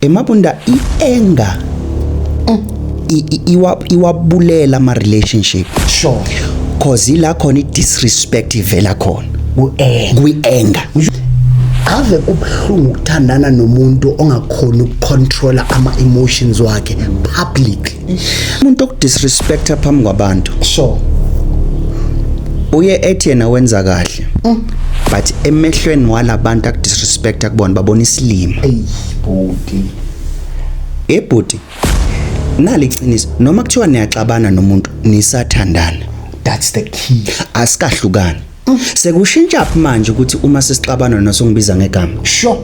Emabunda ienga iwabulela ama relationship. Sure. Cause ila khona disrespect ivela khona. Kuenga. Ave kubhlungu ukuthandana nomuntu ongakhona ukucontrola ama emotions wakhe publicly. Umuntu okudisrespecta phambi kwabantu. Sure. Uye ethi yena wenza kahle. But emehlweni walabantu akudisrespecta kubona babona isilima. Bhuti. Naliqiniso noma kuthiwa niyaxabana nomuntu nisathandana. That's the key. Asikahlukani. Sekushintsha phi manje ukuthi uma sesixabana nosongibiza ngegama? Sure.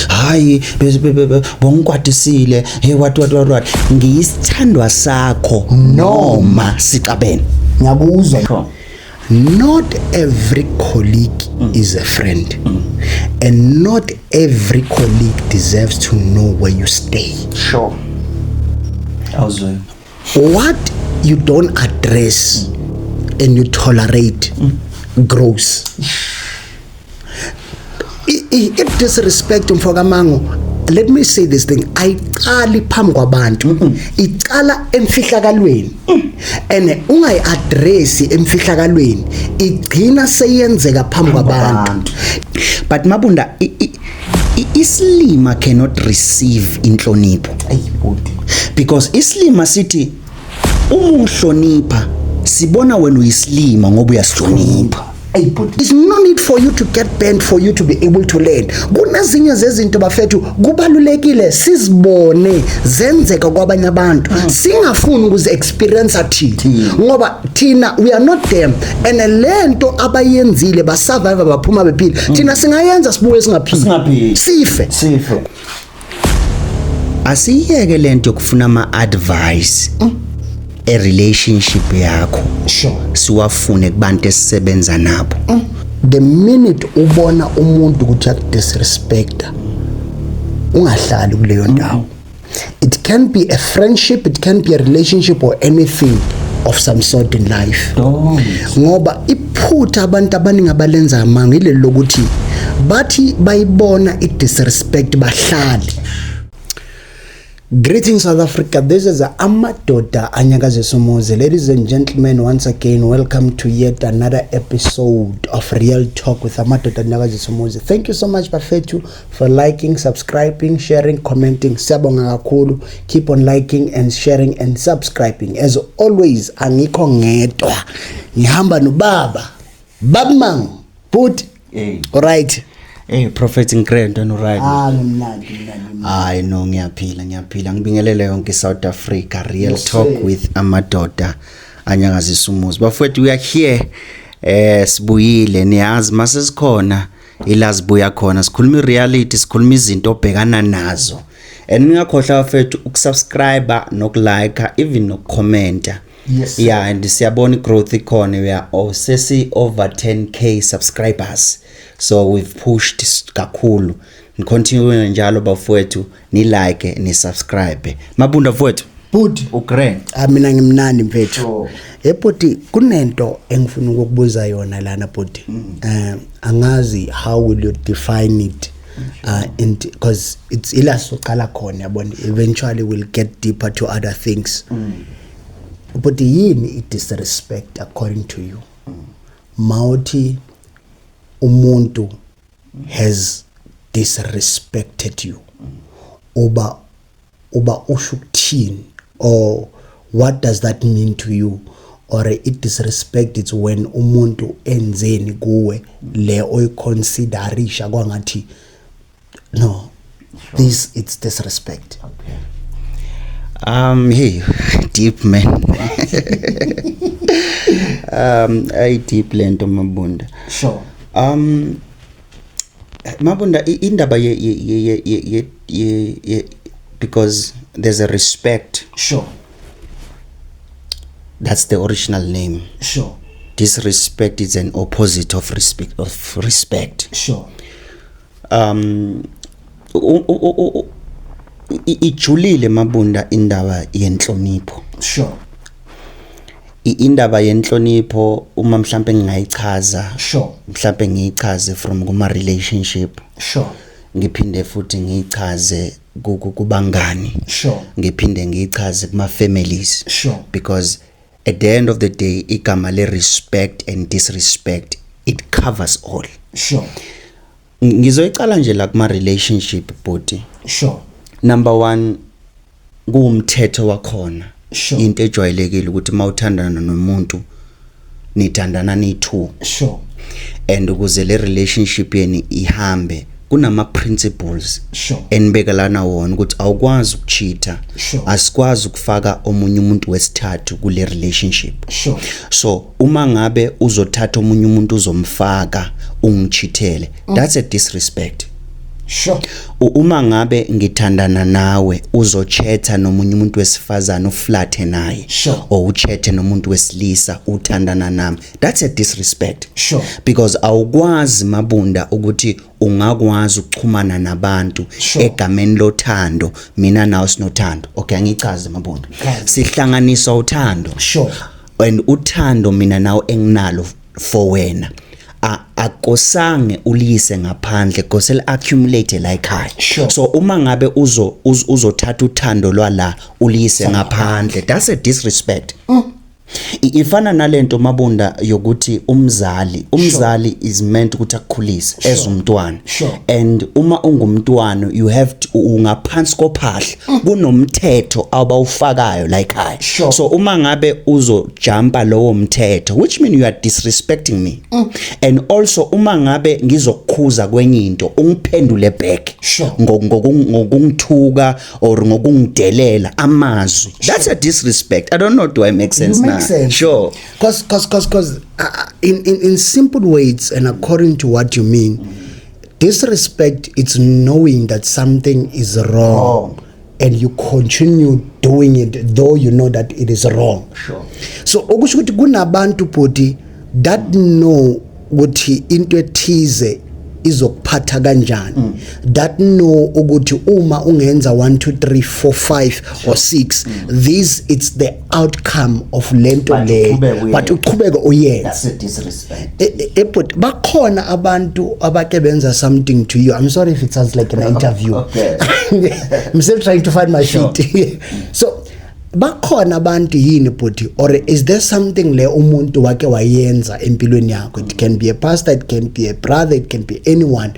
Hayi bongikwadisile hey what ngiyisithandwa sakho noma sixabene. Ngiyakuzwa. Not every colleague is a friend. And not every colleague deserves to know where you stay. Sure. Awuzwe. What you don't address and you tolerate grows. If disrespect mfokamango, let me say this thing, ayiqali phambi kwabantu, iqala emfihlakalweni. And ungayi address emfihlakalweni, igcina seyenzeka phambi kwabantu. But Mabunda, islima cannot receive inhlonipho. Because islima sithi umuhlonipha sibona wena uyislima ngoba uyasihlonipha. There's no need for you to get bent for you to be able to learn. Kunezinye zezinto bafethu kubalulekile sizibone zenzeka kwabanye abantu. Singafuni ukuze experience thina. Ngoba thina we are not them and lento abayenzile ba survive baphuma bephila. Thina singayenza sibuye singaphili. Sife. Asiyeke lento yokufuna ama advice. A relationship yakho. Sure. Siwafune kubantu esisebenza nabo. The minute ubona umuntu ukuthi akudisrespecta ungahlali kuleyo ndawo. It can be a friendship, it can be a relationship or anything of some sort in life. Ngoba iphutha abantu abaningi abalenza amanga ile lokuthi bathi bayibona idisrespect bahlali. Greetings South Africa, this is Amadoda Anyakaze Somoze. Ladies and gentlemen, once again, welcome to yet another episode of Real Talk with Amadoda Anyakaze Somoze. Thank you so much Bafethu for liking, subscribing, sharing, commenting. Siyabonga kakhulu. Keep on liking and sharing and subscribing. As always, angikho ngedwa. Ngihamba nobaba. Babmang, put. All right. Hey Prophet Nkrento no right. Mnandi. Hayi no ngiyaphila ngibingelele yonke South Africa Real Talk with Amadoda Anyakaze Somoze. Bafowethu we are here sibuyile niyazi mase sikhona ilazibuya khona sikhuluma reality sikhuluma izinto obhekana nazo and ningakhohlwa bafowethu ukusubscribe nokulike even nokucomment. Yes. Yeah, and siyabona growth ikhona we are over 10k subscribers. So we've pushed kakhulu. Continue njalo bafowethu ni like ni subscribe. Mabunda fowethu. Bud uGrant. Mina ngimnandi mfethu. Bhuti kunento engifuna ukukubuza yona lana bhuti. Angazi how will you define it? Because it's ila soqala khona yabona eventually we'll get deeper to other things. But yini disrespect according to you? Mauti umuntu has disrespected you. Uba ushukuthini, or what does that mean to you? Or it disrespect it's when umuntu enzeni kuwe le oyiconsiderisha kwangathi no, this it's disrespect. Okay. Hey, deep man. I deep lento Mabunda. Sure. Mabunda indaba because there's a respect. Sure. That's the original name. Sure. Disrespect is an opposite of respect. Sure. Ijulile Mabunda indaba yenhlonipho. Sure. Indaba yenhlonipho uma mhlambe ngingayichaza. Sure. Mhlambe ngiyichaze from kuma relationship. Sure. Ngiphinde futhi ngiyichaze kubangani Sure. ngiphinde ngichaze kuma families Sure. because at the end of the day igama le respect and disrespect it covers all. Sure. Ngizoyicala nje la kuma relationship body. Sure. Number 1 kuumthetho wakhona. Sure. Into ejwayelekile ukuthi mawuthandana nomuntu nithandana ni2. Sure. And ukuze le relationship yeni ihambe kunama principles Sure. enibekelana wona ukuthi awukwazi ukucheata, Sure. asikwazi ukufaka omunye umuntu wesithathu kule relationship. Sure. So uma ngabe uzothatha omunye umuntu uzomfaka ungichithele, that's a disrespect. Sure. Uma ngabe ngithandana nawe uzochatha nomunye umuntu wesifazana uflathe naye, Sure. or uchathe nomuntu wesilisa uthandana nami, that's a disrespect. Sure. Because awukwazi Mabunda ukuthi ungakwazi ukuxhumana nabantu Sure. egameni lothando mina nawe sinothando. Okay, angichaze Mabunda. Sihlanganisa uthando. Sure. And uthando mina nawe enginalo for wena akosange ulise ngaphandle kosel accumulate la ekhaya. Sure. So uma ngabe uzothatha uthando lwala ulise ngaphandle, that's a disrespect. Ifana nalento Mabunda yokuthi umzali is meant ukuthi akukhulise as umntwana. Sure. And uma ungumntwana you have to ungaphansi kophahla kunomthetho abawufakayo la ekhaya. Sure. So uma ngabe uzojumpa lowo mthetho, which mean you are disrespecting me. And also uma ngabe ngizokukhuza kwenye into ungiphendule back. Sure. Ngokungithuka or ngokungidelela amazwi. That's a disrespect. I don't know, do I make sense now? Sense. Sure. Cause in simple words and according to what you mean, disrespect it's knowing that something is wrong and you continue doing it though you know that it is wrong. Sure. So okusho ukuthi kunabantu body that know ukuthi into ethize izokuphatha kanjani, that know ukuthi uma ungenza 1 2 3 4 5 or 6 this it's the outcome of lento le, but uqhubeke uyenza. That's a disrespect. But bakhona abantu abake benza something to you. I'm sorry if it sounds like an interview. Okay. I'm still trying to find my Sure. feet. So bakhona abantu yini bhuti, or is there something le umuntu wake wayenza empilweni yakho? It can be a pastor, it can be a brother, it can be anyone.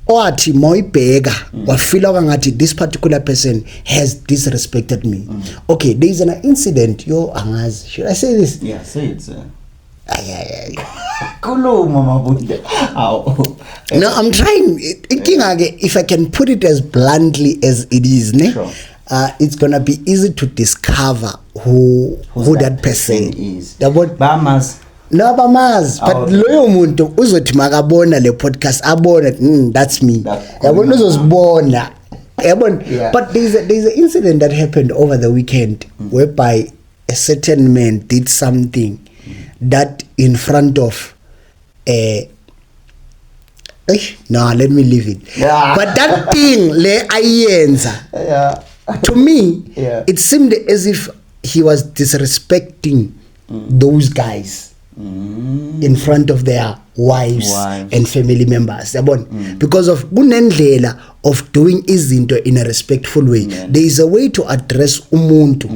Owathi moyibheka wafila ngathi this particular person has disrespected me. Okay, there is an incident. Angazi, should I say this? Yeah, say it, sir. Kuluma Mabunda. No, I'm trying. If I can put it as bluntly as it is, ne? Sure. It's gonna be easy to discover who that person is. Bamas. No, bamazi, but loyo muntu uzothi makabona le podcast abona that's me. Yabona uzosibona. Yabona. But there's an incident that happened over the weekend whereby a certain man did something that in front of no, let me leave it. Yeah. But that thing le ayenza. To me, it seemed as if he was disrespecting those guys in front of their wives and family members. Because of kunendlela of doing izinto in a respectful way. There is a way to address umuntu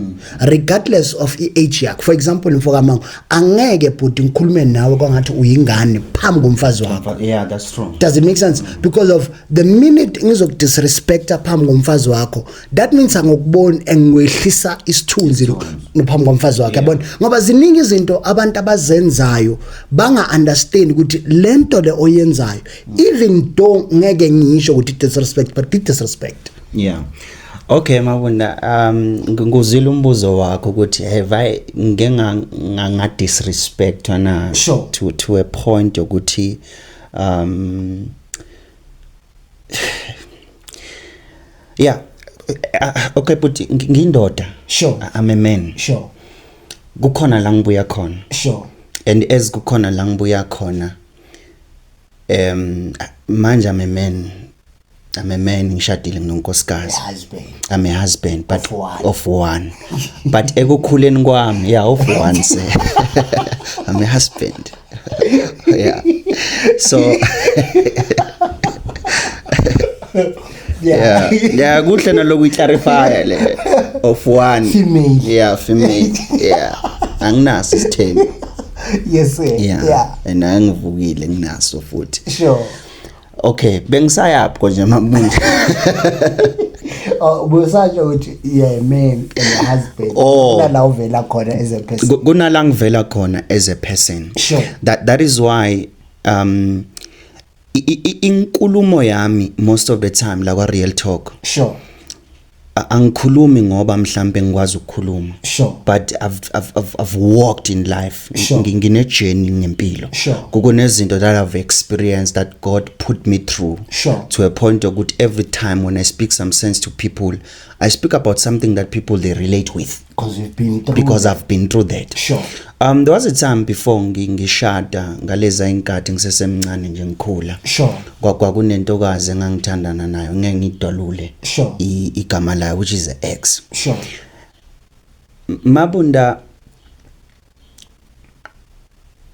regardless of age yakho. For example, mfokamango angeke bhuti ngikhulume nawe kwangathi uyingane phambi komfazi wakho. Yeah, that's true. Does it make sense? Because of the minute ngizokudisrespecta phambi komfazi wakho, that means angokubona engwehlisa isithunzi phambi komfazi wakho. Yabona ngoba ziningi izinto abantu abazenzayo banga understand ukuthi lento le oyenzayo even though ngeke ngisho ukuthi disrespect, but disrespect. Yeah. Okay Mabunda, nguzile umbuzo wakho ukuthi have I nga disrespect na Sure. to a point ukuthi yeah, okay, but ngindoda. Sure. I'm a man. Sure. Kukhona la ngibuya khona. Sure. And as kukhona la ngibuya khona manje I'm a man ngishadile nginonkosikazi. I'm a husband but of one. But ekukhuleni kwami of one say. I'm a husband. Yeah. So Yeah, kuhle naloku clarify le of one. Female. Yeah, female. Yeah. Anginaso isithembu. Yes sir. Yeah. And angivukile nginaso futhi. Sure. Okay, bengisayaphi konje Mabunda? Busatsho ukuthi yeah man and the husband. Kunala uvela khona as a person. Kunala ngivela khona as a person. Sure. That is why inkulumo yami most of the time la kwa Real Talk. Sure. Angikhulumi ngoba mhlambe ngikwazi ukukhuluma. Sure. But I've walked in life. Ngine journey ngempilo. Sure. Kunezinto that I've experienced that God put me through. Sure. To a point of good every time when I speak some sense to people, I speak about something that people they relate with. Because I've been through that. Sure. There was a time before ngishada ngaleza inkadi ngisesemncane nje ngikhula. Sure. Kwakunentokazi engangithandana nayo ngeke ngidolule. Sure. Igama layo which is an ex. Sure. Mabunda,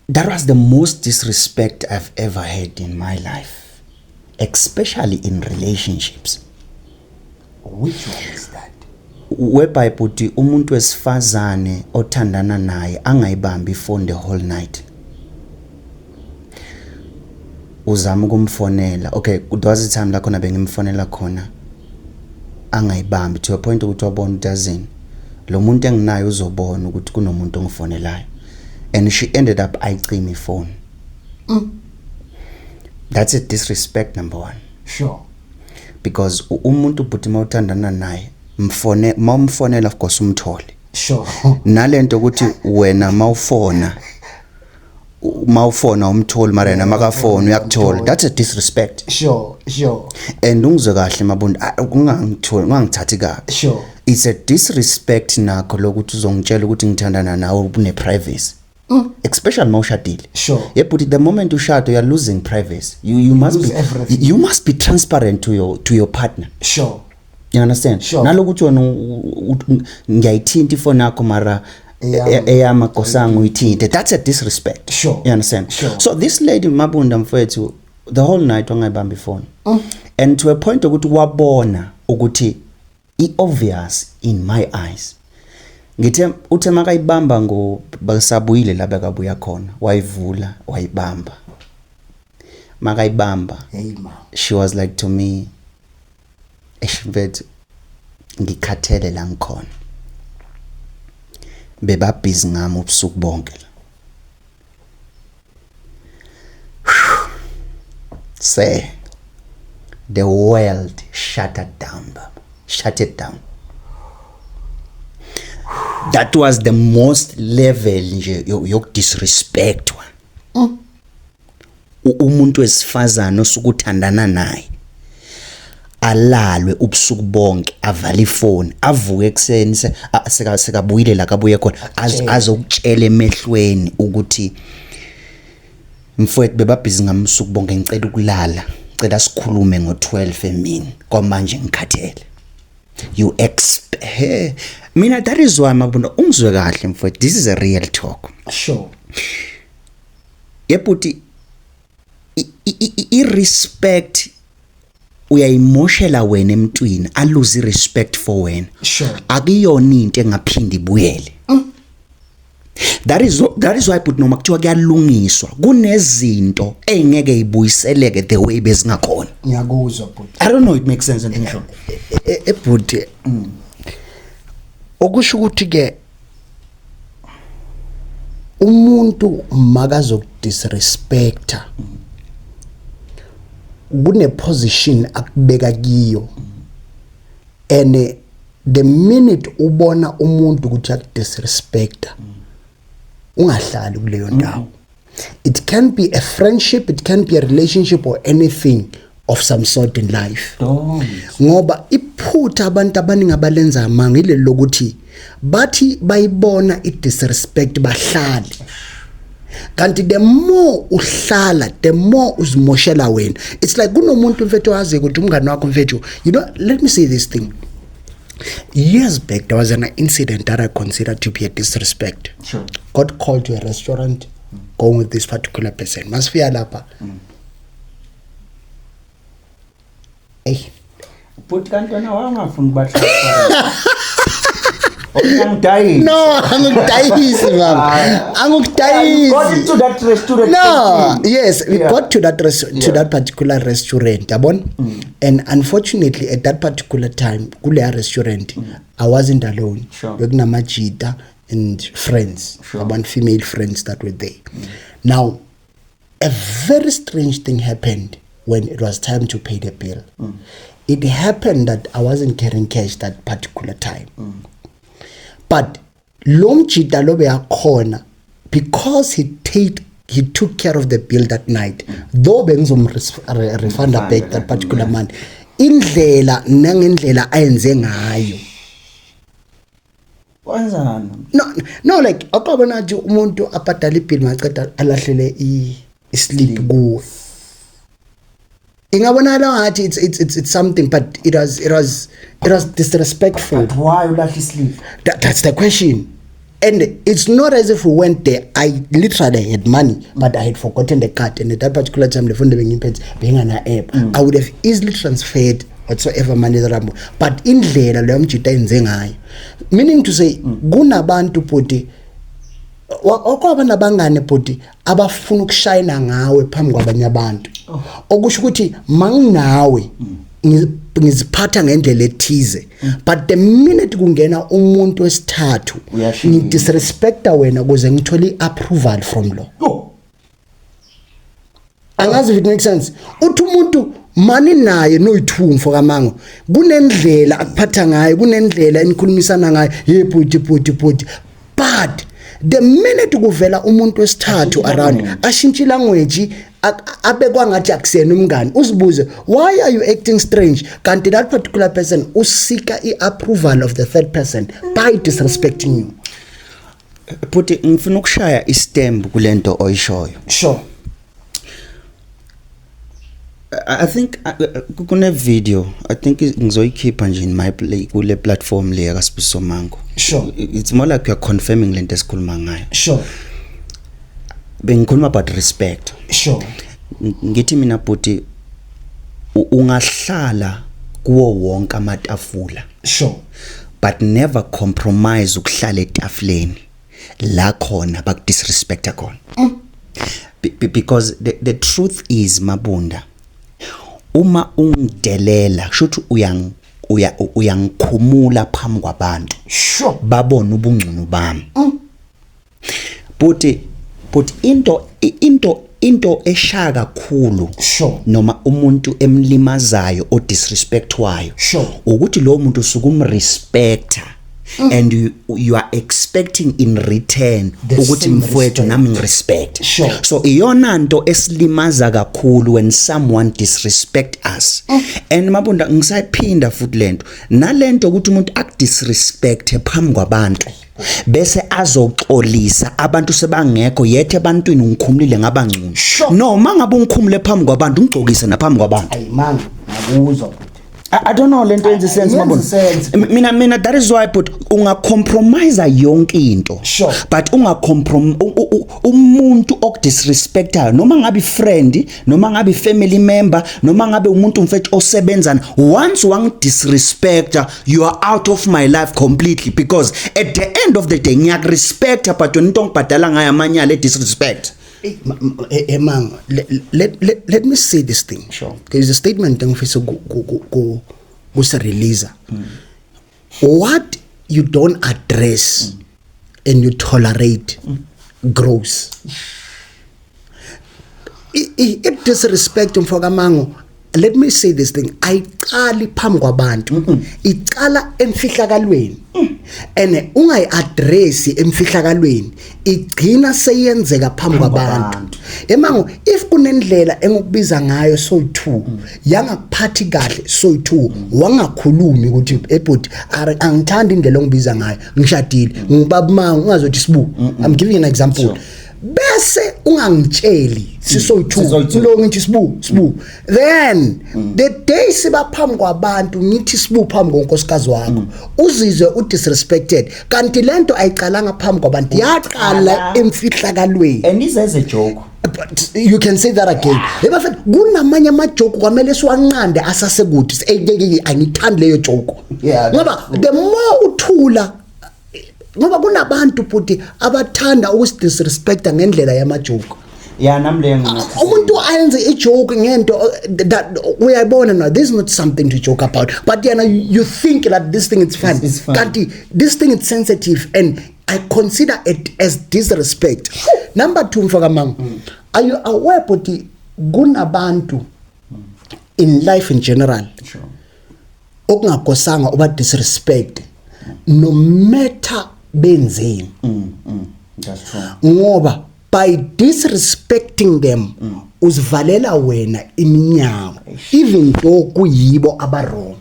that was the most disrespect I've ever had in my life, especially in relationships. Which one is that? Whereby puti umuntu wesifazane othandana naye angayibambi phone the whole night. Uzama ukumfonela. Okay, there was a time la khona bengimfonela khona angayibambi to a point ukuthi wabona dozen. Lo muntu enginayo uzobona ukuthi kunomuntu ongifonelayo. And she ended up ayicima phone. That's a disrespect number one. Sure. Because umuntu buti mawuthandana naye mawumfonela of course umthole. Sure. Nalento ukuthi wena mawufona umthole mara yena makafona uyakuthola. That's a disrespect. Sure. And ungizwe kahle Mabunda ungangithathi kabi. Sure. It's a disrespect nakho lokuthi uzongitshela ukuthi ngithandana nawe une privacy. Especially mawushadile. Sure. Yeah, but the moment ushado you are losing privacy. You must be transparent to your partner. Sure. You understand? Sure. Nalokuthi wena ngiyayithinta ifone yakho mara eyama kosango uyithinte. That's a disrespect. Sure. You understand? Sure. So this lady Mabunda mfowethu the whole night wangayibamba ifone. And to a point ukuthi wabona ukuthi i-obvious in my eyes. Ngithe uthe makayibamba ngo basabuyile la bekabuya khona wayivula wayibamba makayibamba. Hey ma. She was like to me eshibethu ngikhathele la ngikhona beba busy ngami ubusuku bonke la. Say the world shut it down. That was the most level nje yok disrespect one. Umuntu wesifazana osukuthandana naye alalwe ubusuku bonke avala ifone avuke ekseni sekabuyile la kabuye khona azokutshela emehlweni ukuthi mfowethu bebabhizi ngamsuku bonke ngicela ukulala ngicela sikhulume ngo12 emini kwamanje ngikhathele. You mina that is why Mabunda ungizwe kahle mfowethu, this is a real talk. Sure. Yeputi i-respect uyayimoshela wena emntwini a lose respect for wena. Sure. Akuyona into engaphindi ibuyele. That is why but noma kuthiwa kuyalungiswa kunezinto engeke ibuyiseleke the way bezingakhona. Ngiyakuzwa but I don't know it makes sense and ngisho. But okusho ukuthi ke umuntu makazokudisrespecta kune position akubeka kiyo and the minute ubona umuntu ukuthi akudisrespecta ungahlali kuleyo ndawo. It can be a friendship, it can be a relationship or anything of some sort in life. Ngoba iphutha abantu abaningi abalenza amanga ile lokuthi bathi bayibona i-disrespect bahlali. Kanti the more uhlala the more uzimoshela wena. It's like kunomuntu mfethu wazi ukuthi umngane wakho mfethu, you know, let me say this thing. Years back there was an incident that I considered to be a disrespect. Sure. Got called to a restaurant going with this particular person. Masifika lapha. But kanti wena wangafuni ukubahlala. Angidayisi. No, angidayisi mama. Angidayisi. Got into that restaurant. No, yes, we got to that to that particular restaurant, yabon. And unfortunately at that particular time, kule restaurant, I wasn't alone. Sure. Bekunamajita and friends, Sure. one female friends that were there. Now, a very strange thing happened when it was time to pay the bill. It happened that I wasn't carrying cash that particular time. But Lomchita lobe akhona, because he took care of the bill that night, though bengizom refund back that particular money, indlela nangendlela ayenze ngayo. No, like akabona nje umuntu abhadala ibill maqeda alahlele sleep kuwe. Ingabonala ngathi it's something, but it was disrespectful. But why you like sleep? That's the question. And it's not as if we went there. I literally had money, but I had forgotten the card. And at that particular time, the phone being an app, I would have easily transferred whatsoever money that I'm. But in there, meaning to say, gunabantu puti. Okwabana bangane puti abafuna ukushayina ngawe phambi kwabanye abantu. Okusho ukuthi manginawe ngiziphatha ngendlela ethize, but the minute kungena umuntu wesithathu ngidisrespecta wena ukuze ngithole approval from lo. Angazi if it makes sense. Uthi umuntu mani naye noyithumfo kamango kunendlela akuphatha ngayo, kunendlela enikhulumisana ngayo puti, but the minute kuvela umuntu wesithathu around ashintshe language abekwa ngathi akusena umngani, uzibuze why are you acting strange, kanti that particular person usika approval of the third person by disrespecting you. But ngifuna ukushaya istembu kulento oyishoyo. Sure. I think kune video, I think ngizoyikhipha nje in my play kule platform le yaSibusiso Mango. Sure. It's more like you're confirming lento esikhuluma ngayo. Sure. Bengikhuluma about respect. Sure. Ngithi mina buti ungahlala kuwo wonke amatafula. Sure. But never compromise ukuhlala etafuleni la khona bakudisrespecta khona. Because the truth is Mabunda, uma ungidelela kusho uyangikhumula phambi kwabantu. Sure. Babona ubungcunu bami. But into eshaya kakhulu, sure, noma umuntu emlimazayo o disrespectwayo, sure, ukuthi lo muntu usukumrespecta and you are expecting in return ukuthi mfowethu nami ngirespect. Sure. So iyona nto esilimaza kakhulu when someone disrespect us. And Mabunda ngisayiphinda futhi lento nalento ukuthi umuntu akudisrespect phambi kwabantu bese azoxolisa abantu sebangekho yethe ebantwini ngikhumulile ngabangcono. Sure. No, mangabe ungikhumule phambi kwabantu ngixokise naphambi kwabantu. Ayimanga ngakuzwa. I don't know lento yenza sense Mabunda. Mina that is why but ungacompromise yonke into. Sure. But umuntu okudisrespectayo noma ngabe friend noma ngabe family member noma ngabe umuntu mfethu osebenzana, once wangidisrespecta you are out of my life completely, because at the end of the day ngiyakurespecta but into ngibhadala ngayo amanyala disrespect. Emang, let me say this thing. Sure. There is a statement ngifisa ku release. What you don't address and you tolerate grows. It disrespect mfokamango. Let me say this thing. Ayiqali phambi kwabantu. Iqala emfihlakalweni. And ungayi address emfihlakalweni igcina seyenzeka phambi kwabantu. Emango if kunendlela engokubiza ngayo soyi2 yangakuphathi kahle soyi2 wangakhulumi ukuthi ebhodi angithandi indlela ongibiza ngayo ngishadile ngibaba mangu ungazothi sibu. I'm giving an example. Sure. Bese ungangitsheli sisoyi2 lo ngithi sibu then the day siba phambi kwabantu ngithi sibu phambi konkosikazi wakho uzizwe udisrespected kanti lento ayiqalanga phambi kwabantu yaqala emfihlakalweni. And this is a joke. But you can say that again. Ebafethu kunamanye amajoke kwamele siwanqande asasekude angithandi leyo joke. Ngoba the more uthula ngoba kunabantu futhi abathanda ukusdisrespecta ngendlela yamajoke. Namle umuntu ayenze ijoke ngento that uyayibona now, this is not something to joke about, but you think that this thing is fun. Kanti this thing is sensitive and I consider it as disrespect. Number 2, mfaka are you aware ukuthi kunabantu in life in general okungakosanga uba disrespect no matter benzeni? That's true. Ngoba by disrespecting them uzivalela wena iminyango even though kuyibo abarong.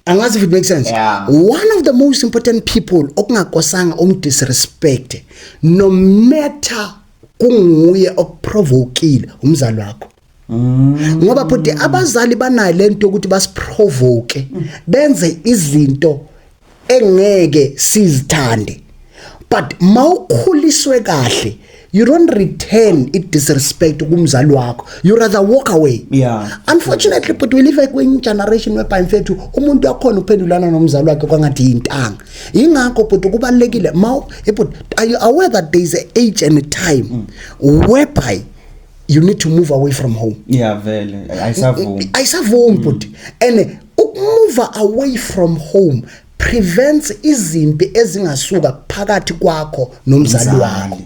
Angazi if it makes sense. One of the most important people okungakosanga disrespect no matter kunguye okuprovokile umzali wakho. Ngoba futhi abazali banayo lento ukuthi basiprovoke benze izinto engeke sizithande, but mawukhuliswe kahle you don't return it disrespect kumzali wakho, you rather walk away. Unfortunately but we live in generation whereby mfethu umuntu yakhona uphendulana nomzali wakhe kwangathi yintanga. Ingakho but kubalekile but are you aware that there is an age and a time whereby you need to move away from home? Vele ayisavumi but and move away from home prevents izimpi ezingasuka phakathi kwakho nomzali wakho.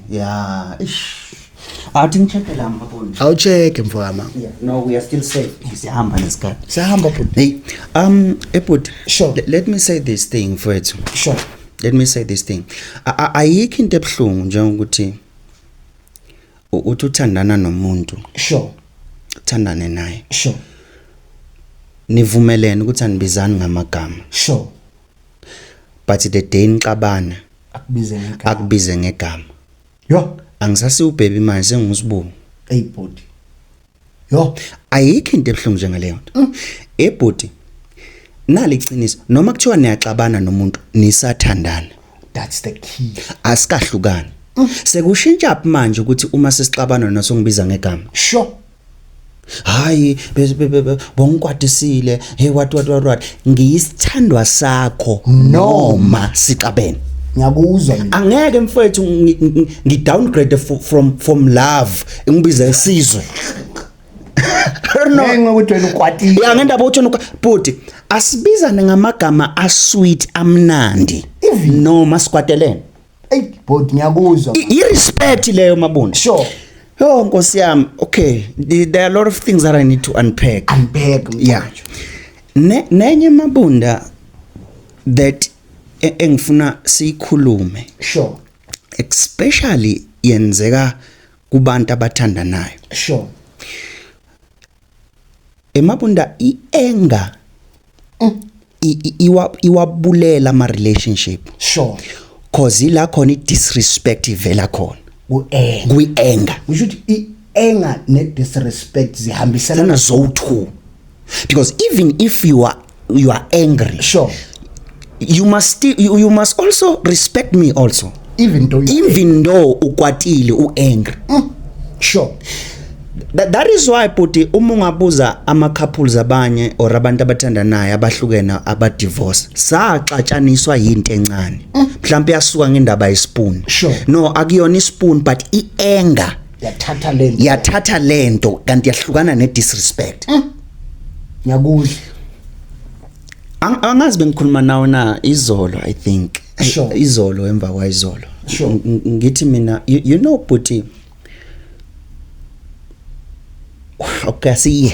Athi ngicheck la mabona. Awucheck mfowami. No, we are still safe. Siyahamba lesikhathi. Siyahamba but but sure. Let me say this thing mfowethu. Sure. Let me say this thing. Ayikho into ebhlungu njengokuthi uthandana nomuntu. Sure. Uthandane naye. Sure. Nivumelene ukuthi anibizani ngamagama. Sure. But the day nixabana akubize ngegama. Angisasi ubaby manje sengusibungu. Bhuti. Ayikho into ebhlungu njengaleyo nto. Bhuti naliqiniso noma kuthiwa niyaxabana nomuntu nisathandana. That's the key. Asikahlukani. Sekushintsha phi manje ukuthi uma sesixabana nosongibiza ngegama? Sure. Hayi bongikwadisile what ngiyisithandwa sakho noma sixabene. Ngiyakuzwa mina. Angeke mfowethu ngidowngrade from love ngibiza isizwe. Ngenxa ukuthi wena ukwatile. Ngendaba uthi bhuti asibizane ngamagama asweet amnandi noma sikwatelene. Bhuti ngiyakuzwa. I-respect leyo mabona. Sure. Nkosi yami, okay, there are a lot of things that I need to unpack. Nenye mabunda that engifuna sikhulume. Sure. Especially yenzeka kubantu abathandanayo. Sure. Emabunda ienga iwabulela ama relationship. Sure. Cause ila khona i-disrespect ivela khona. Kuyenga. We should anger ne disrespect zihambiselana zowu-2. Because even if you are angry, sure, you must also respect me also. Even though ukwatile uangry. Sure. That is why puti umungabuza ama couples abanye or abantu abathandanayo abahlukene abadivorce saxatshaniswa yinto encane. Mhlawumbe yasuka ngendaba yespoon. Sure. No, akuyona ispoon but ianger yathatha lento kanti yahlukana ne disrespect. Ngiyakuzwa. Angazi bengikhuluma nawe na izolo I think. Sure. Izolo emva kwayizolo. Sure. Ngithi mina you know puti okay see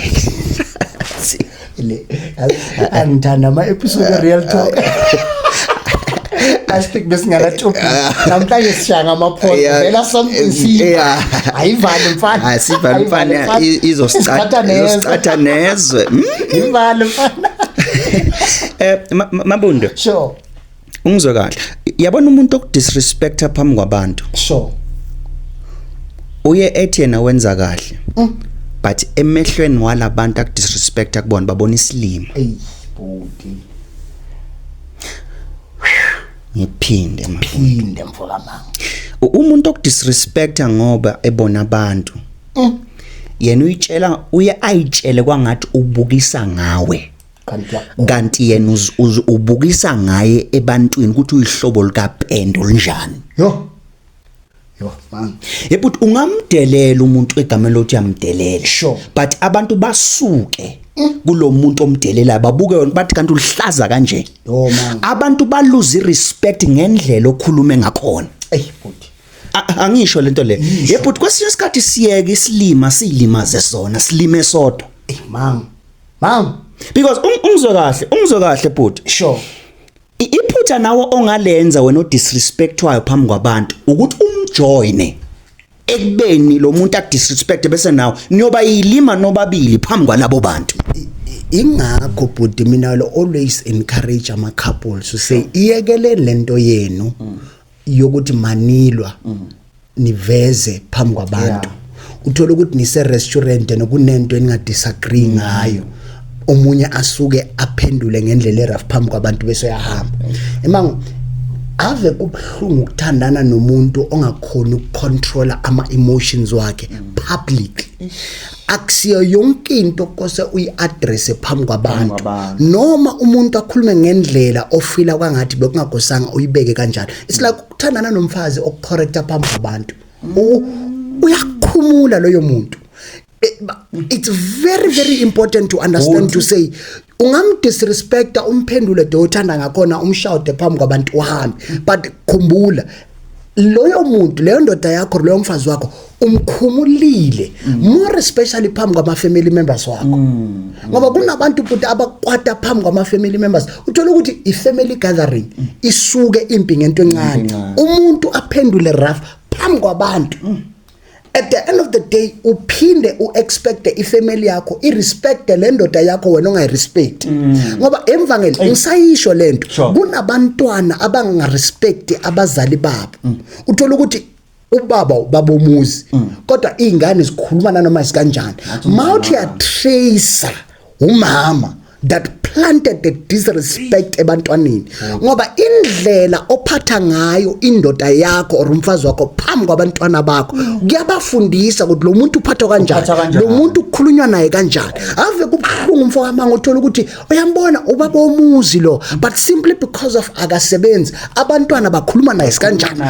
angithanda ama episode real talk. I speak besingala topic. Namhlanje sishaya ngamapholo vela something si. Ayivale mfana. Asivale mfana izosicatha nezwe. Ivale mfana. Mabundo. Sure. Ungizwe kahle. Yabona umuntu okudisrespecta phambi kwabantu. Sure. Uye ethi yena wenza kahle. But emehlweni walabantu akudisrespecta kubona babona isilimo. Bhuti. Ngiphinde mfowami. umuntu okudisrespecta ngoba ebona abantu yena ayitshele kwangathi ubukisa ngawe kanti yena ubukisa ngaye ebantwini ukuthi uyihlobo likapendo linjani yo man but ungamdelela umuntu egameni lokuthi yamdelela Sure. but abantu basuke kulomuntu omdelela babuke yona bathi kanti ulihlaza kanje yo man abantu baluze irespect ngendlela okhulume ngakhona buti angisho lento le but kwesinye isikhathi siyeke silimaze sona silime sodwa man because ungizwe kahle but sure iphutha nawo ongalenza wena odisrespectwayo phambi kwabantu ukuthi umjoine ekubeni lo muntu akudisrespect bese nawo niyoba yilima nobabili phambi kwalabo bantu ingakho bhuti mina always encourage ama couples to say iyekele lento yenu yokuthi manilwa niveze phambi kwabantu uthola ukuthi nise restaurant nokunento eningadisagree ngayo omunye asuke aphendule ngendlela erough phambi kwabantu bese yahamba emang ave kubhlungu ukuthandana nomuntu ongakhona ukucontrola ama emotions wakhe public akusiyo yonke into kose uyiaddress phambi kwabantu noma umuntu akhulume ngendlela ofila kwangathi bekungakosanga uyibeke kanjalo it's like ukuthandana nomfazi okucorrecta phambi kwabantu uyakhumula loyo muntu. It's very important to understand to say ungamdisrespecta umphendule de uthanda ngakhona umshawude phambi kwabantu uhambe but khumbula loyo muntu leyo ndoda yakho leyo mfazi wakho umkhumulile more especially phambi kwama family members wakho ngoba kunabantu futhi abakwata phambi kwama family members uthola ukuthi i family gathering isuke impi ngento encane umuntu aphendule rough phambi kwabantu. At the end of the day uphinde uexpect ifamily yakho irespect le ndoda yakho wena ongayirespect ngoba emvangeli ngisayisho lento kunabantwana abangarespect abazali babo uthola ukuthi ubaba babomuzi kodwa izingane zikhuluma nanoma isikanjani mawuthi ya tracer umama that planted the disrespect ebantwaneni ngoba indlela ophatha ngayo indoda yakho or umfazi wakho phambi kwabantwana bakho kuyabafundisa ukuthi lo muntu uphatha kanjani lo muntu ukukhulunywa naye kanjani ave kubhlungu umfoko amanga uthola ukuthi uyambona ubaba omuzi lo but simply because of akasebenzi abantwana bakhuluma naye kanjani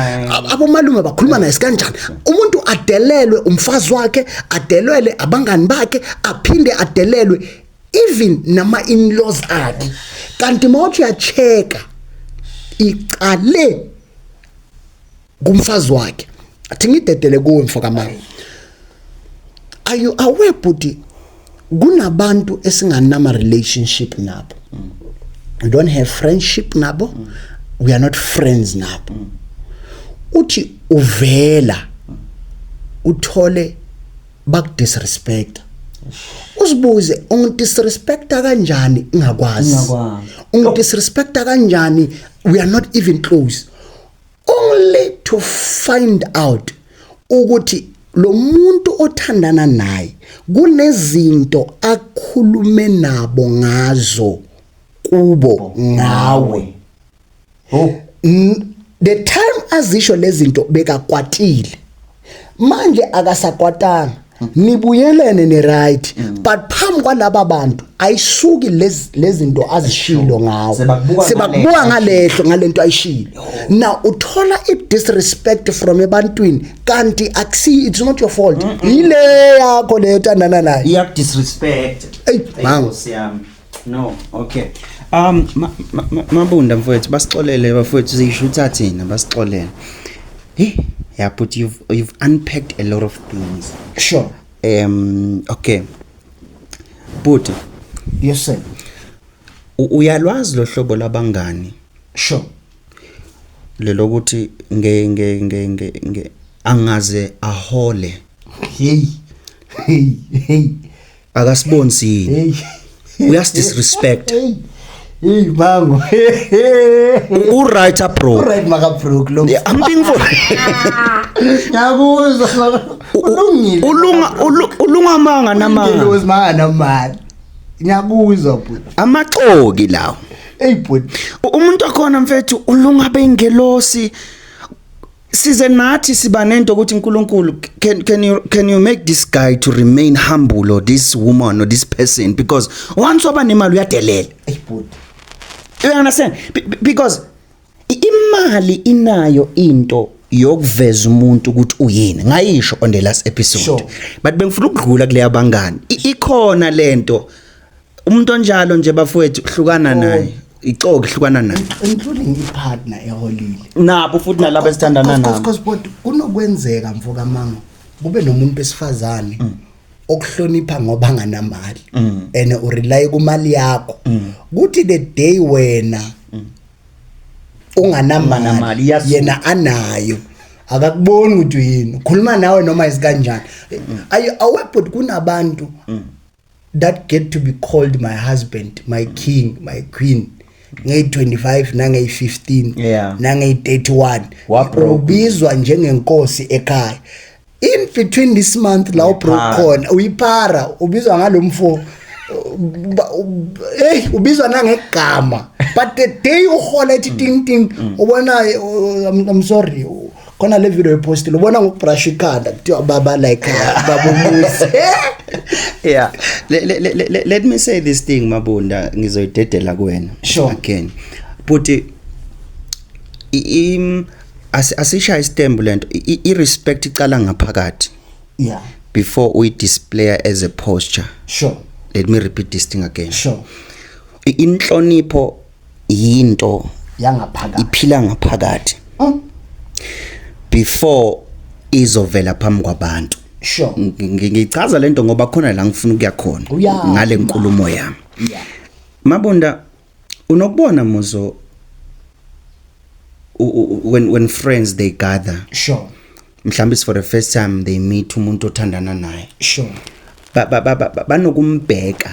abomalume bakhuluma naye kanjani umuntu adelelwe umfazi wakhe adelelwe abangani bakhe aphinde adelelwe even nama in-laws akhe kanti mawuthi uyacheka iqale kumfazi wakhe athi ngidedele kuwe mfoka mama are you aware buti kunabantu esinganama relationship nabo we don't have friendship nabo we are not friends nabo uthi uvela uthole bakudisrespect usibuze ungidisrespecta kanjani ingakwazi ungidisrespecta kanjani we are not even close only to find out ukuthi lo muntu othandana naye kunezinto akhulume nabo ngazo kubo ngawe the time azisho lezinto bekakwatile manje akasakwatanga nibuyelene ne right but phambi kwalaba bantu ayisuki lezinto azishilo ngawo sebakubuka ngalehlo ngalento ayishilo now uthola I disrespect from ebantwini kanti akusi it's not your fault ile yakho leyo thandana naye iya disrespect no okay mabunda mfowethu basixolele bafowethu zisho uthathina basixolele yeah, but you've unpacked a lot of things. Sure. Okay. But yes sir. Uyalwazi lo hlobo labangani. Sure. Lelo ukuthi nge angaze ahole. Hey. Akasibonisi. Uyas disrespect. Hey mango. Right up bro. Right maka bro. I'm being for. Yabuza. Ulungile. Ulunga manga namanga. Ulungile manga namanga. Ngiyakuzwa bhuti. Amaxoki lawo. Hey bhuti. Umuntu akhona mfethu ulunga bengelosi. size nathi siba nento ukuthi uNkulunkulu can you make this guy to remain humble, or this woman or this person, because once waba nemali uyadelela. You understand? Because imali inayo into yokuveza umuntu ukuthi uyini. Ngayisho on the last episode. Sure. But bengifuna ukudlula kule abangani. Ikhona lento umuntu onjalo nje bafowethu hlukana naye. Icoko hlukana naye. Including ipartner eholile. Nabo futhi nalabo esithandana nabo. Because kunokwenzeka mfoka mango. Kube nomuntu besifazane okuhlonipha ngoba anganamali. And urely kumali yakho. Kuthi the day wena unganamali yena anayo akakuboni ukuthi yini khuluma nawe noma isikanjani awebut kunabantu that get to be called my husband, my king, my queen ngey 25 nangey 15 nangey 31 ubizwa njengenkosi ekhaya. In between this month la ubrokona uyipara ubizwa ngalomfo ubizwa nangegama, but the day uhola ethi ting ting ubona I'm sorry khona le video epostile ubona ngokubrush ikhanda kuthiwa baba like babumuzi. Yeah, let me say this thing Mabunda, ngizoyidedela kuwena. Sure. Again, but asisha istembu lento irespect icala ngaphakathi. Yeah, before we display as a posture. Sure. Let me repeat this thing again. Sure. Inhlonipho yinto yangaphakathi iphila ngaphakathi before izovela phambi kwabantu. Sure. Ngichaza lento ngoba khona la ngifuna ukuya khona ngale nkulumo yami. Yeah. Mabunda unokubona muzo when friends they gather. Sure. Mhlawumbe for the first time they meet umuntu othandana naye. Sure. Banokumbheka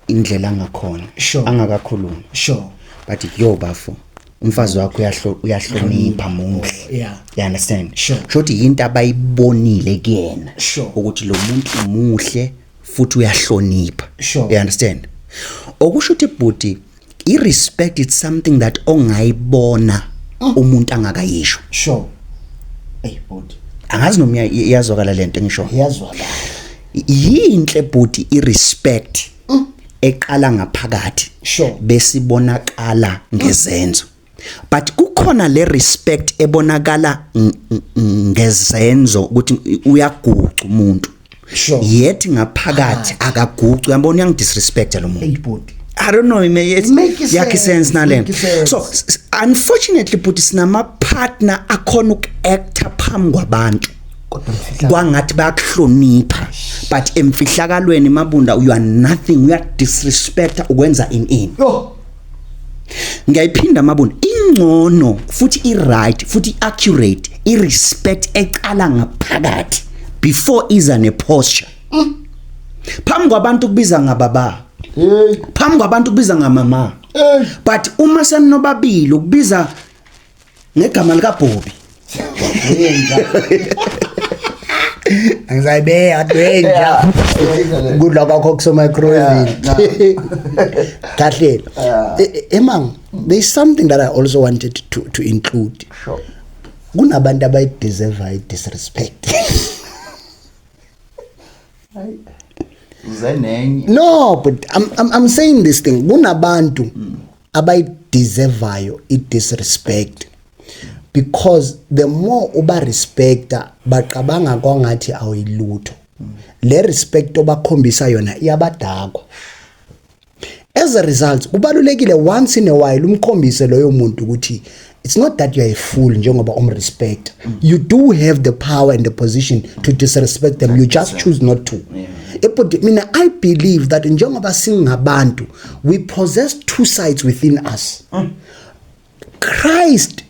indlela ngakhona angakakhuluma. Sure. But yo bafo umfazi wakho uyahlonipha muhle. Yeah. You understand? Sure. Shothi into abayibonile kuyena. Sure. Ukuthi lo muntu muhle futhi uyahlonipha. Sure. You understand? Okusho ukuthi bhuti irrespect it's something that ongayibona umuntu angakayisho. Sure. Hey bhuti. Angazi noma iyazwakala lento engisho. Iyazwakala. Yinhle bhuti irespect eqala ngaphakathi. Sure. Besibonakala ngezenzo. But kukhona le respect ebonakala ngezenzo ukuthi uyaguqa umuntu. Sure. Yet ngaphakathi akaguqa uyabona uyangidisrespecta lo muntu. Hey bhuti. I don't know, yakhe sense nalento. So unfortunately bhuti sinama partner akhona ukuacta phambi kwabantu kwangathi bayakuhlonipha, but emfihlakalweni Mabunda you are nothing, uya disrespect ukwenza in. Yo. Ngiyayiphinda Mabunda ingcono futhi i-right futhi accurate i-respect eqala ngaphakathi before iza ne-posture. Phambi kwabantu kubiza ngababa. Phambi kwabantu kubiza ngamama. But uma senobabili ukubiza ngegama lika Bobby. Angizayibe adwenja. Good luck akho kuso microwave. Kahle. Emang, there is something that I also wanted to include. Sure. Kunabantu abayideserve disrespect. No, but I'm saying this thing. Kunabantu abayideserve disrespect. Because the more uba respecta baqabanga kwangathi awuyilutho. Le respect obakhombisa yona iyabadakwa. As a result, kubalulekile once in a while umkhombise loyo muntu ukuthi it's not that you are a fool njengoba umrespect. You do have the power and the position to disrespect them. You just choose not to. But mina I believe that njengoba singabantu we possess two sides within us. Christ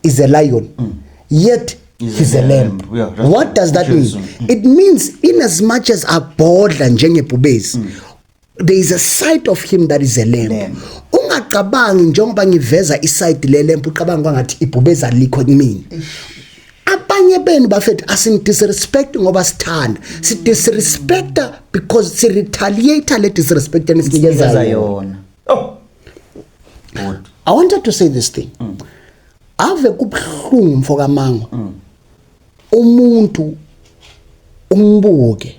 is a lion, yet he's a lamb. Yeah, what does that mean? It means in as much as abodla njengebhubezi, there is a side of him that is a lamb. Ungaqabangi njengoba ngiveza iside le lamb uqabanga ngathi ibhubezi alikho kimi. Abanye benu bafethu asimdisrespect ngoba sithanda. Si disrespecta because si retaliate le disrespect enisikeza yona. Oh. I wanted to say this thing. ave kubhlungu mfoka Mango umuntu umbuke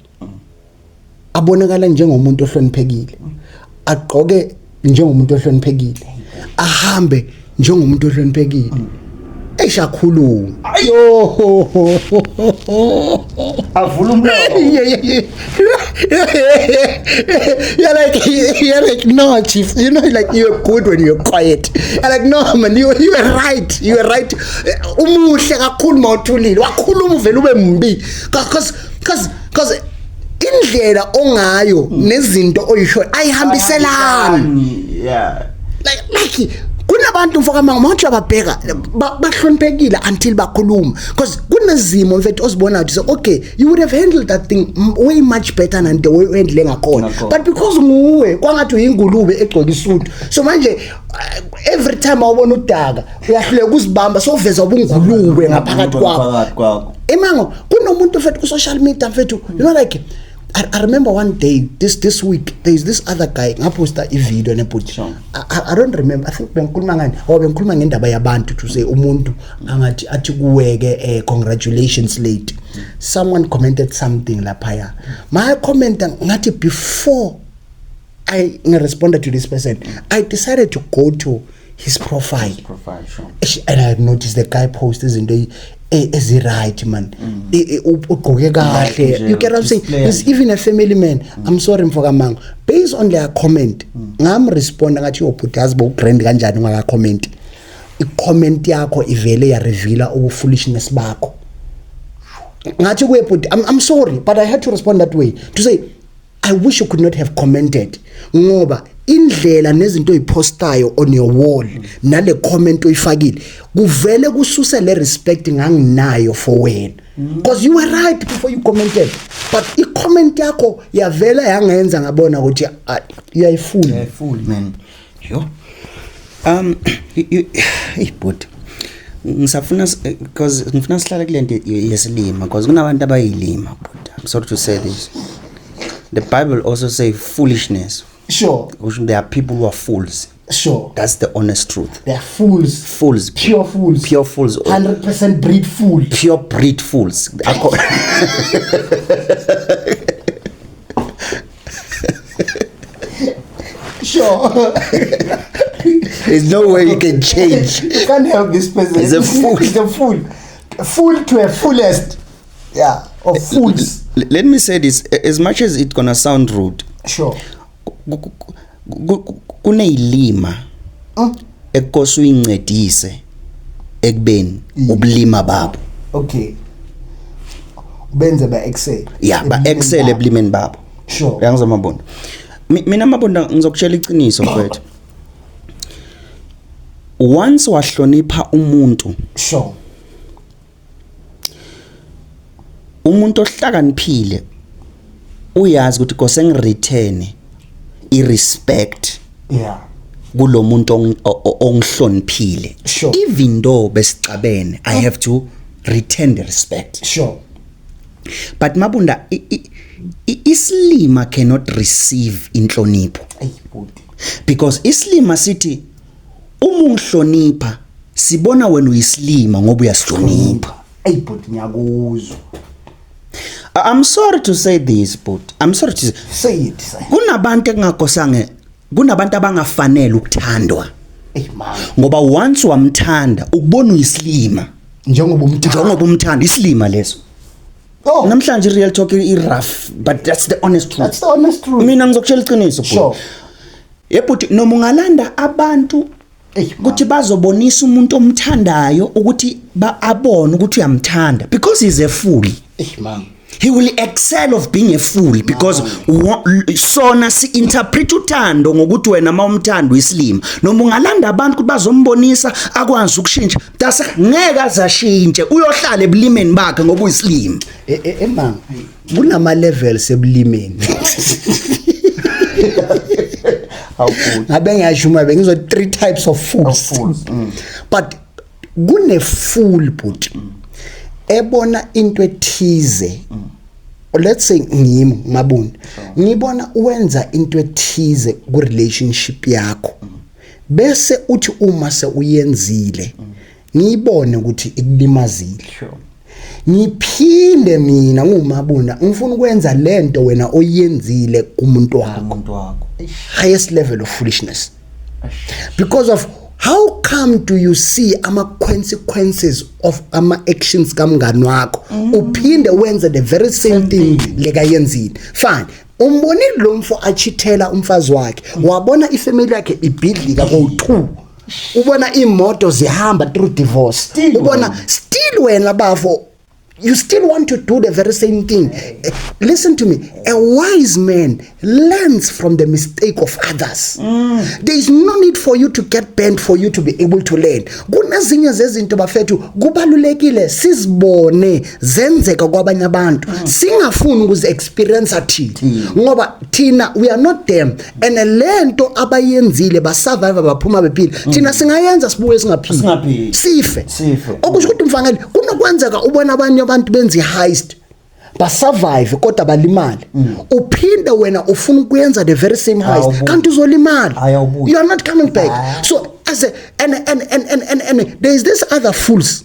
abonakala njengomuntu ohloniphekile agqoke njengomuntu ohloniphekile ahambe njengomuntu ohloniphekile eshakhuluma yo avula umlomo you're like no chief, you know, like you're good when you're quiet. You're like no man, you were right umuhle kakhulu mawuthulile wakhuluma uvela ube mbi cause indlela ongayo nezinto oyisho ayihambiselani. Yeah, like kunabantu mfoka Mango manje ababheka bahloniphekile until bakhuluma because kunezimo mfethu ozibona ukuthi okay you would have handled that thing way much better than the way uhandle ngakhona, but because nguwe kwangathi uyingulube egcoka isudu so manje every time awubona udaka uyahluleka ukuzibamba so uveza ubungulube ngaphakathi kwakho. Emango kunomuntu mfethu ku social media mfethu, you know, like I remember one day this week there's this other guy ngaposta ivideo neput. I don't remember, I think bengikhuluma ngendaba yabantu to say umuntu angathi athi kuweke congratulations late. Someone commented something lapha. My comment ngathi before I responded to this person I decided to go to his profile. And I noticed the guy posted into is it right man? You get what I'm saying? He's even a family man. I'm sorry mfoka Mango. Based on their comment, ngam respond ngathi uputazi bo brand kanjani ngaka comment. I-comment yakho ivele ya reveal foolishness bakho. Ngathi kuye put I'm sorry but I had to respond that way to say I wish you could not have commented ngoba indlela nezinto oyipostayo on your wall nale comment oyifakile kuvele kususe le respect nganginayo for wena because you were right before you commented but i-comment yakho yavela yangenza ngabona ukuthi uyayifula man yo but ngisafuna because ngifuna sihlala kule nto yesilima because kunabantu abayilima but I'm sorry to say this, the Bible also say foolishness. Sure. There are people who are fools. Sure. That's the honest truth. They are fools. Fools. Pure fools. Pure fools. 100% breed fool. Pure breed fools. Sure. There's no way you can change. You can't help this person. He's a fool. He's a fool. A fool to a fullest. Yeah. Of fools. Let me say this. As much as it's gonna sound rude. Sure. Kuneyilima ekosu incedise ekubeni ubulima babo. Okay. Benze ba excel. Yeah, ba excel ebulimeni babo. Sure. Uyangizamabona. Mina mabonda ngizokutshela iqiniso mfethu. Once wahlonipha umuntu. Sure. Umuntu ohlakaniphile uyazi ukuthi kose ngireturn irespect kulomuntu ongihloniphile. Sure. Even though besicabene I have to return the respect. Sure. But mabunda islima cannot receive inhlonipho because islima sithi uma ungihlonipha sibona wena uyislima ngoba uyasihlonipha. But ngiyakuzwa. I'm sorry to say this, but I'm sorry to say it. Kunabantu engakosange, kunabantu abangafanele ukuthandwa. Man. Ngoba once wamthanda, ukubona uyislima. Njengoba umthanda islima leso. Oh. Namhlanje real talk rough, but that's the honest truth. That's the honest truth. Mina ngizokutshela iqiniso. Sure. Yebhuti noma ungalanda abantu ukuthi bazobonisa umuntu omthandayo ukuthi abone ukuthi uyamthanda because he's a fool. Man. He will excel of being a fool because sona si interpret uthando ngokuthi wena mawumthanda uyislima noma ungalanda abantu ukuthi bazombonisa akwazi ukushintsha tase ngeke azashintshe uyohlala ebulimeni bakhe ngoba uyislima. Man, kunama levels ebulimeni. Ngabe ngiyashuma bengizo 3 types of fools. But kune fool but ebona into ethize. Let's say ngimi mabona ngibona uwenza into ethize ku relationship yakho bese uthi uma se uyenzile ngiyibone ukuthi ikulimazile Sure. ngiphinde mina ngumabuna ngifuna ukwenza lento wena oyenzile kumuntu wakho highest level of foolishness because of how come do you see ama consequences of ama actions kamngani wakho uphinde wenza the very same thing lekayenzile fine umbonile lo mfo achithela umfazi wakhe wabona ifamily yakhe ibhidlika ko2 ubona imoto zihamba through divorce ubona still wena bafo you still want to do the very same thing. Listen to me. A wise man learns from the mistake of others. There is no need for you to get bent for you to be able to learn. Kunezinye zezinto bafethu kubalulekile sizibone zenzeka kwabanye abantu. Singafuni ukuze experience thina. Ngoba thina we are not them and lento abayenzile ba survive baphuma bephila. Thina singayenza sibuye singaphili. Sife. Okusho ukuthi mfangeli kunokwenzeka ubona abanye abantu benza heist ba survive kodwa balimali uphinde wena ufuna ukuyenza the very same heist kanti uzolimala you are not coming back so as a and there is this other fools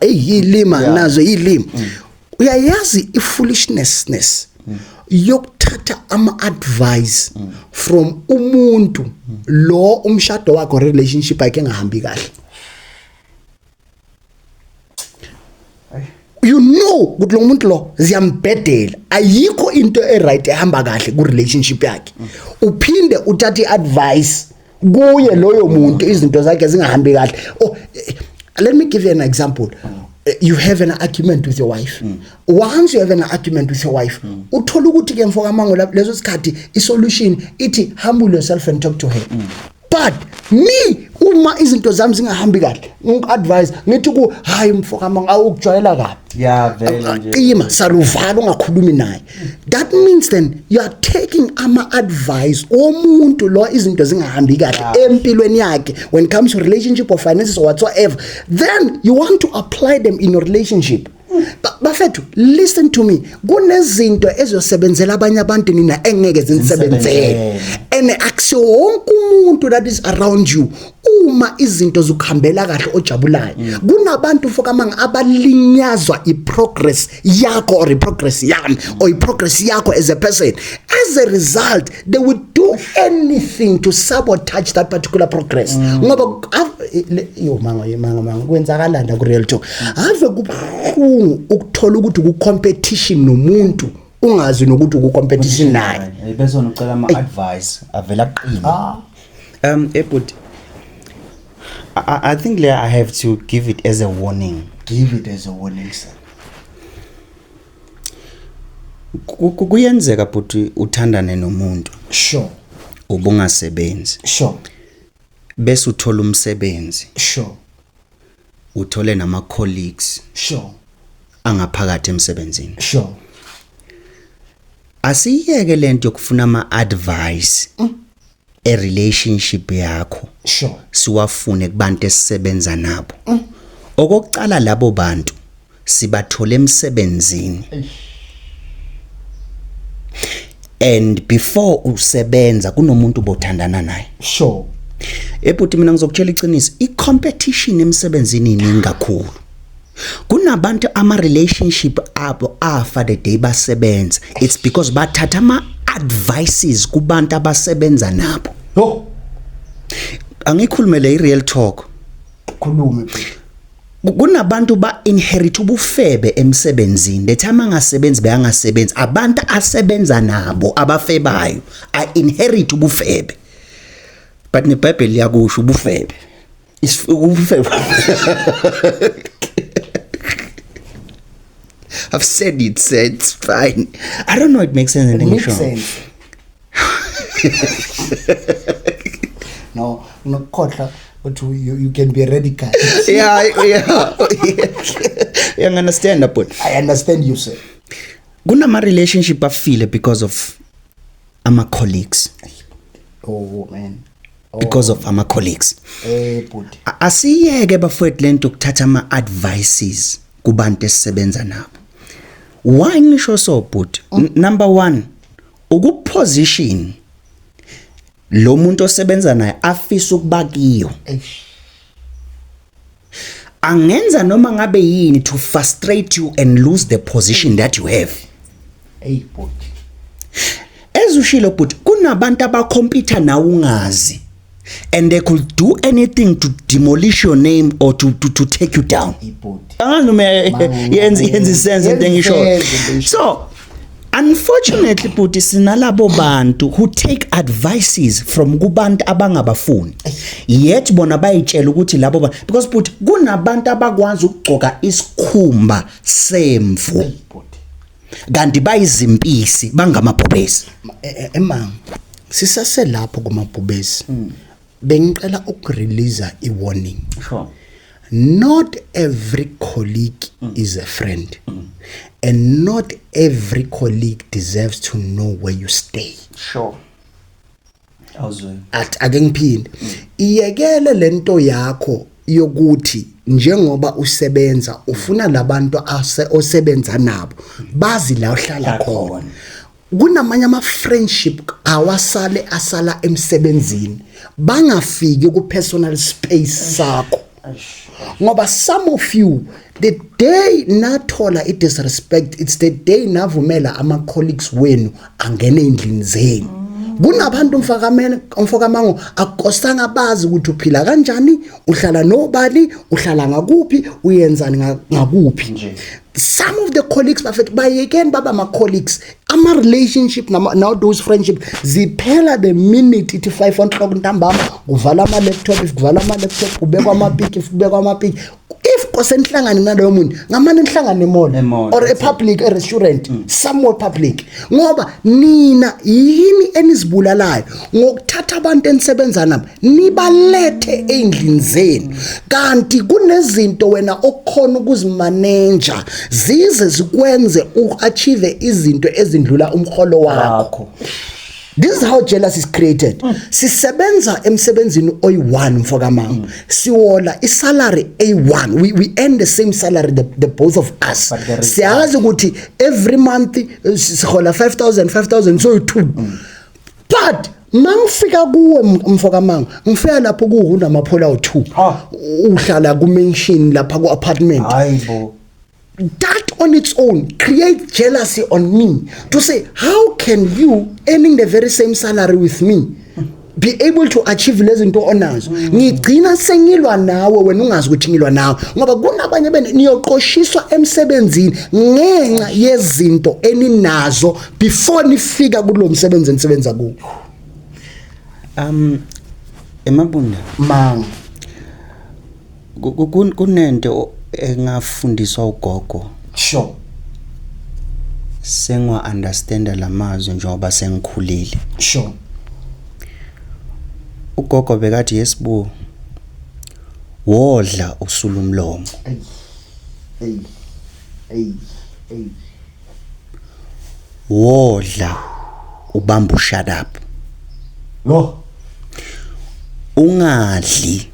yilima nazo yilima uyayazi ifoolishness yokuthatha ama advice from umuntu lo umshado wakho relationship yakhe engahambi kahle. You know ukuthi lo muntu lo ziyambhedela ayikho into right ehamba kahle ku relationship yakhe uphinde uthathe advice kuye loyo muntu izinto zakhe zingahambi kahle. Let me give you an example. You have an argument with your wife. Once you have an argument with your wife uthola ukuthi ke mfoka mango leso sikhathi isolution ithi humble yourself and talk to her. But me uma izinto zami zingahambi kahle ngikadvise ngithi ku hayi mfoka manga awukujwayela kabi vele nje qima saluvala ungakhulumi naye. That means then you are taking ama advice omuntu lo izinto zingahambi kahle empilweni yakhe when it comes to relationship or finances or whatsoever, then you want to apply them in your relationship. Bafethu listen to me kunezinto ezosebenzela abanye abantu nina engeke zinisebenzele and akusiyo wonke umuntu that is around you uma izinto zokuhambela kahle ojabulayo kunabantu fokamanga abalinyazwa iprogress yakho or iprogress yami or iprogress yakho as a person. As a result they would do anything to sabotage that particular progress ngoba yo manga kwenzakalanda ku real talk ave kubhlungu ukuthola ukuthi ku competition nomuntu ungazi nokuthi ku competition naye bese ucela ama advice avela qina. But I think I have to give it as a warning. Give it as a warning, sir. Kuyenzeka but uthandane nomuntu. Sure. Ubungasebenzi. Sure. Bese uthola umsebenzi. Sure. Uthole nama colleagues. Sure. Angaphakathi emsebenzini. Sure. Asiyeke lento yokufuna ama advice a relationship yakho. Sure. Siwafune kubantu esisebenza nabo. Okokucala labo bantu sibathole emsebenzini. And before usebenza kunomuntu bothandana naye. Sure. Ebuthi mina ngizokutshela iqiniso icompetition emsebenzini iningi kakhulu. Kunabantu ama relationship abo afa the day basebenza. It's because bathatha ama advices kubantu abasebenza nabo. Yo. Angikhulumele ireal talk. Khulume. Kunabantu ba inherit ubufebe emsebenzini. The time angasebenzi bayangasebenzi abantu asebenza nabo abafebayo I inherit ubufebe. But neBhayibheli yakusho ubufebe. Ubufebe. I've said it, so it's fine. I don't know it makes sense. It makes sense. No, but you can be radical. yeah. You understand that, but I understand you, sir. Kunama relationship afile because of ama colleagues. Oh man. Because of ama colleagues. But asiyeke bafowethu lento ukuthatha ama advices kubantu esisebenza nabo. Why ngisho so but number 1 ukuposition lo muntu osebenza naye afisa ukuba kiyo. angenza noma ngabe yini to frustrate you and lose the position that you have. Hey bhuti. Ezushilo bhuti kunabantu abakompita na ungazi and they could do anything to demolish your name or to take you down. Yenzi sense into engisho. So unfortunately bhuti sinalabo bantu who take advices from kubantu abangabafuni yet bona bayitshela ukuthi labo because bhuti kunabantu abakwazi ukugcoka isikhumba semvu kanti bayizimpisi bangamabhubesi. Emang sisase lapho kumabhubesi bengicela ukurelease a warning. Sure. Not every colleague is a friend, and not every colleague deserves to know where you stay. Sure. Awuzwe. Ake ngiphinde. Iyekele lento yakho yokuthi njengoba usebenza ufuna labantu osebenza nabo bazi la uhlala khona. Kunamanye ama friendship asala emsebenzini bangafiki ku personal space sakho. Ngoba some of you the day nathola I disrespect, it's the day navumela ama colleagues wenu angene endlini zenu. Kunabantu umfokamango akosanga bazi ukuthi uphila kanjani, uhlala nobali, uhlala ngakuphi, uyenzani ngakuphi. Some of the colleagues bayekeni baba ama colleagues ama relationship now those friendship ziphela the minute ithi 5 o'clock ntambama kuvala ama laptop, if kuvala ama laptop kubekwa ama pic, if kubekwa ama pic. If kosenhlangane naloyo muntu ngamane nihlangane mall or a public a restaurant somewhere public ngoba nina yini enizibulalayo ngokuthatha abantu enisebenza nabo nibalethe endlini zenu kanti kunezinto wena okukhona ukuzimanage zize zikwenze uachieve izinto ezindlula umkholo wakho. This is how jealousy is created. Sisebenza emsebenzini oyi1 mfokamango. Siwola isalary A1. We earn the same salary the both of us. Siyazi ukuthi every month sihola 5,000 so 2. But mangifika kuwe mfokamango ngifika lapho kuhunda amaphola u2. Uhlala ku mansion lapha ku apartment. Hayibo. That on its own create jealousy on me to say how can you earning the very same salary with me be able to achieve lezi zinto onazo. Ngigcina sengilwa nawe wena ungazi ukuthi ngilwa nawe ngoba kunabanye niyoqoshiswa emsebenzini ngenxa yezinto eninazo before nifika kulo msebenzi enisebenza kuwo. Emabunda mang kunento engafundiswa ugogo. Sure. Sengwa understand lamazwi njengoba sengikhulile. Sure. Ugogo bekathi yesibu wodla usula umlomo. Wodla ubamba shut up. Lo. Ungadli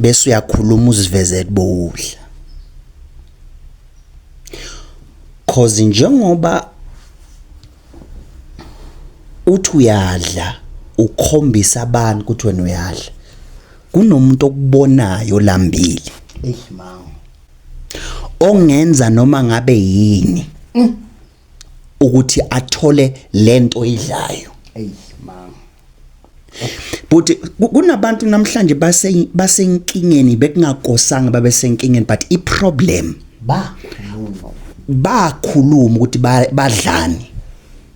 bese uyakhuluma uziveze bowudla. Cause njengoba uthi uyadla ukhombisa abantu ukuthi wena uyadla kunomuntu okubonayo lambili ongenza noma ngabe yini ukuthi athole lento idlayo. But kunabantu namhlanje basenkingeni bekungakosanga babe senkingeni but I problem bakhuluma ukuthi badlani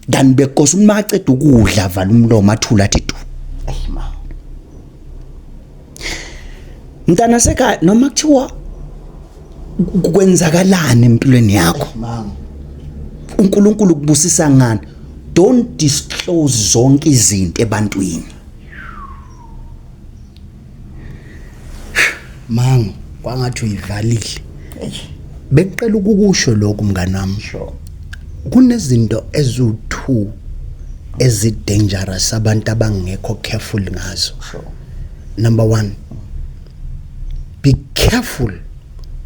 dan bekosa umaceda ukudla vala umlomo athula athi tu. Mntana seka noma kuthiwa kwenzakalana empilweni yakho uNkulunkulu kubusisa ngani, don't disclose zonke izinto ebantwini. Mang kwangathi uyivalile beqela ukukusho lokho mngani wami. Kunezinto ezu2 ezi dangerous abantu abangekho careful ngazo. Number 1, be careful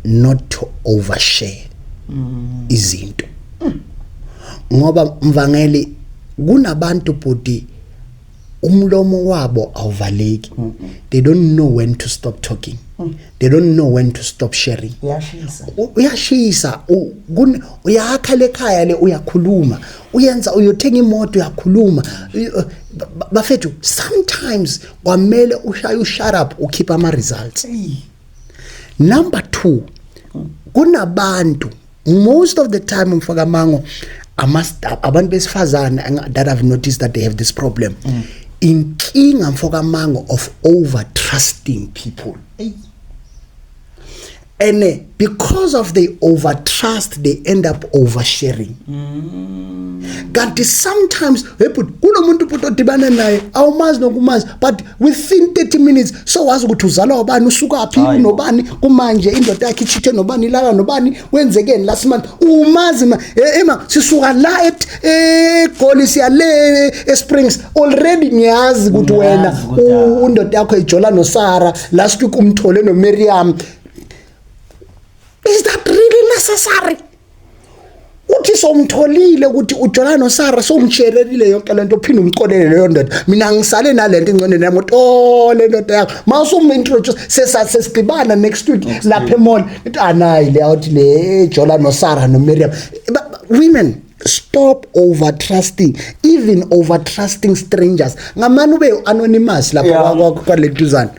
not to overshare izinto. Ngoba mvangeli kunabantu bhuti umlomo wabo awuvaleki. They don't know when to stop talking. They don't know when to stop sharing. Uyashisa uyakha lekhaya le uyakhuluma uyenza uyothenga imoto uyakhuluma bafethu sometimes kwamele ushaya shut up ukhipha ama results. Number 2, kunabantu most of the time mfaka mango abantu besifazana that I've noticed that they have this problem. Inkinga mfaka mango of over trusting people. And because of the over trust, they end up oversharing. Kanti sometimes kulo muntu udibana naye awumazi nokumazi but within 30 minutes so wazi ukuthi uzalwa ubani usuka phi nobani kumanje indoda yakhe ichithe nobani ilala nobani wenzekeni last month umazi ema sisuka la eGoli siya le eSprings already ngiyazi ukuthi wena undoda yakho ijola noSara last week umthole noMiriam. Is that really necessary? Uthi somtholile ukuthi ujola noSara somshererile yonke lento uphinde umqolele leyo ndoda mina ngisale nalento ingcone nemoto le ndoda yakho mawusum introduce sesigcibana next week lapha emall ithi anayi le awuthi le jola noSara noMiriam. Women, stop over trusting, even over trusting strangers. Ngamani ube anonymous lapha kwaletuzana.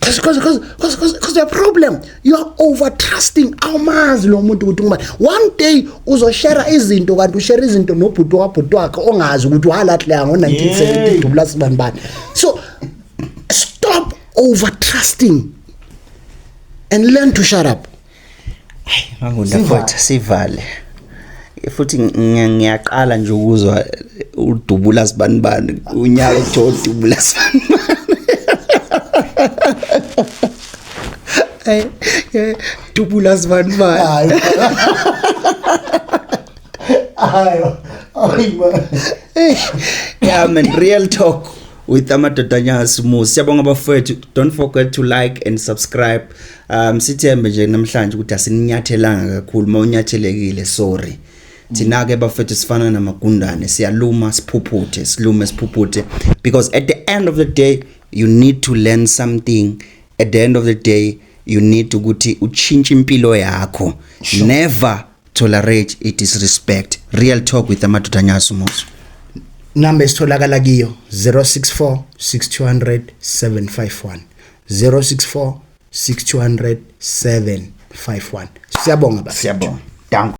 Because the problem, you are over trusting awumazi lo muntu ukuthi ngubani. One day uzoshare izinto kanti ushare izinto nobhuti wakho ongazi ukuthi walahle ngo1970 dubula sibanibani. So stop over trusting and learn to shut up. Ngakunda futhi sivale. Futhi ngiyaqala nje ukuzwa udubula sibanibani unyaka udubula sibanibani. Dubula sibanibani. Yeah man, real talk with amadoda Nyasumuzi. Siyabonga bafethu. Don't forget to like and subscribe. Sithembe nje namhlanje ukuthi asininyathelanga kakhulu mawunyathelekile sorry. Thina ke bafethu sifana namagundane siyaluma siphuputhe because at the end of the day you need to learn something. At the end of the day you need to ukuthi uchinche impilo yakho. Never tolerate disrespect. Real talk with amadoda Nyasumuzi. Number isitholakala kiyo 064 6200 751 064 6200 751. Siyabonga bafethu. Siyabonga. Danke.